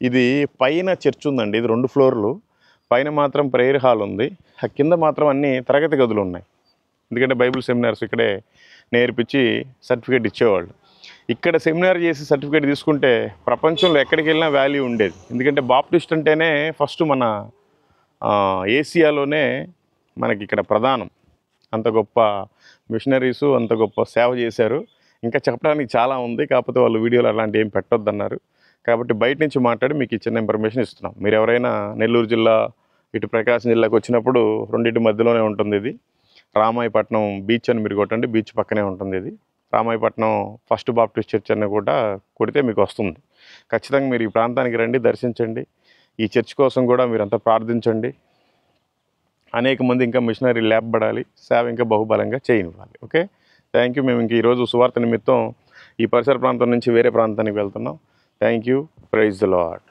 ఇది పైన చర్చ్ ఉందండి, ఇది 2 ఫ్లోర్లు. పైన మాత్రం ప్రేయర్ హాల్ ఉంది, కింద మాత్రం అన్ని తరగతి గదులు ఉన్నాయి. ఎందుకంటే బైబిల్ సెమినార్స్ ఇక్కడే నేర్పించి సర్టిఫికేట్ ఇచ్చేవాళ్ళు. ఇక్కడ సెమినార్ చేసి సర్టిఫికేట్ తీసుకుంటే ప్రపంచంలో ఎక్కడికి వెళ్ళినా వాల్యూ ఉండేది. ఎందుకంటే బాప్టిస్ట్ అంటేనే ఫస్ట్ మన ఏసియాలోనే మనకి ఇక్కడ ప్రధానం. అంత గొప్ప మిషనరీసు, అంత గొప్ప సేవ చేశారు. ఇంకా చెప్పడానికి చాలా ఉంది, కాకపోతే వాళ్ళు వీడియోలు అలాంటి ఏం పెట్టొద్దన్నారు. కాబట్టి బయట నుంచి మాట్లాడి మీకు ఈ చిన్న ఇన్ఫర్మేషన్ ఇస్తున్నాం. మీరు ఎవరైనా నెల్లూరు జిల్లా ఇటు ప్రకాశం జిల్లాకు వచ్చినప్పుడు రెండింటి మధ్యలోనే ఉంటుంది ఇది. రామాయపట్నం బీచ్ అని మీరు కొట్టండి, బీచ్ పక్కనే ఉంటుంది ఇది. రామాయపట్నం ఫస్ట్ బాప్టిస్ట్ చర్చ్ అని కూడా కొడితే మీకు వస్తుంది. ఖచ్చితంగా మీరు ఈ ప్రాంతానికి రండి, దర్శించండి. ఈ చర్చ్ కోసం కూడా మీరంతా ప్రార్థించండి. అనేక మంది ఇంకా మిషనరీ ల్యాబ్ పడాలి, సేవ ఇంకా బహుబలంగా చేయనివ్వాలి. Okay, thank you. మేము ఇంక ఈరోజు సువార్త నిమిత్తం ఈ పరిసర ప్రాంతం నుంచి వేరే ప్రాంతానికి వెళ్తున్నాం. Thank you. Praise the Lord.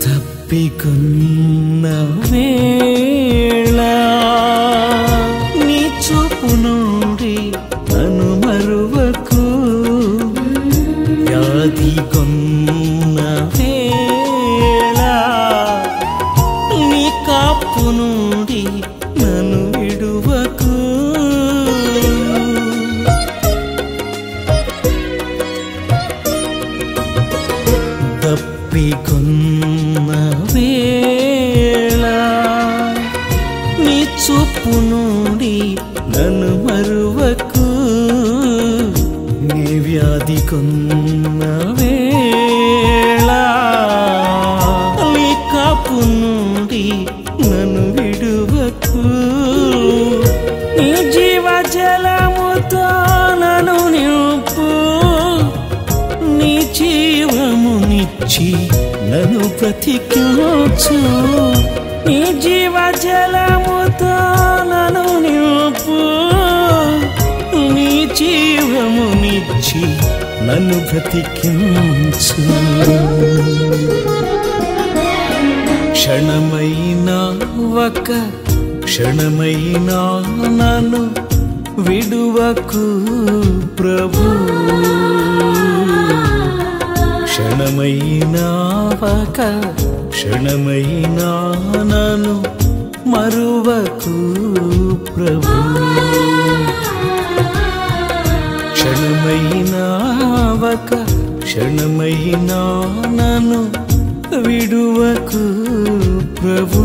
తప్పికొన్న వేళ నీ చూపు నుండి నన్ను మరువకు, వ్యాధి కొన్న వేళ నీ కాపు నుండి నన్ను విడువకు. తప్పికొన్న వేళ నీ చూపు నుండి నన్ను మరువకు, నీ వ్యాధి కొన్న వేళ నీ కాపు నుండి నన్ను విడువకు. నీ జీవజలముతో నన్ను నింపు, నీ జీవమునిచ్చి నన్ను బ్రతికించు. నీ జీవజలముతో నన్ను నింపు, నీ జీవమునిచ్చి నన్ను బ్రతికించు. క్షణమైనా ఒక క్షణమైనా నన్ను విడువకు ప్రభు, క్షణమైనా ఒక క్షణమైనా నన్ను మరువకు ప్రభు, క్షణమైనా ఒక క్షణమైనా నన్ను విడువకు ప్రభు.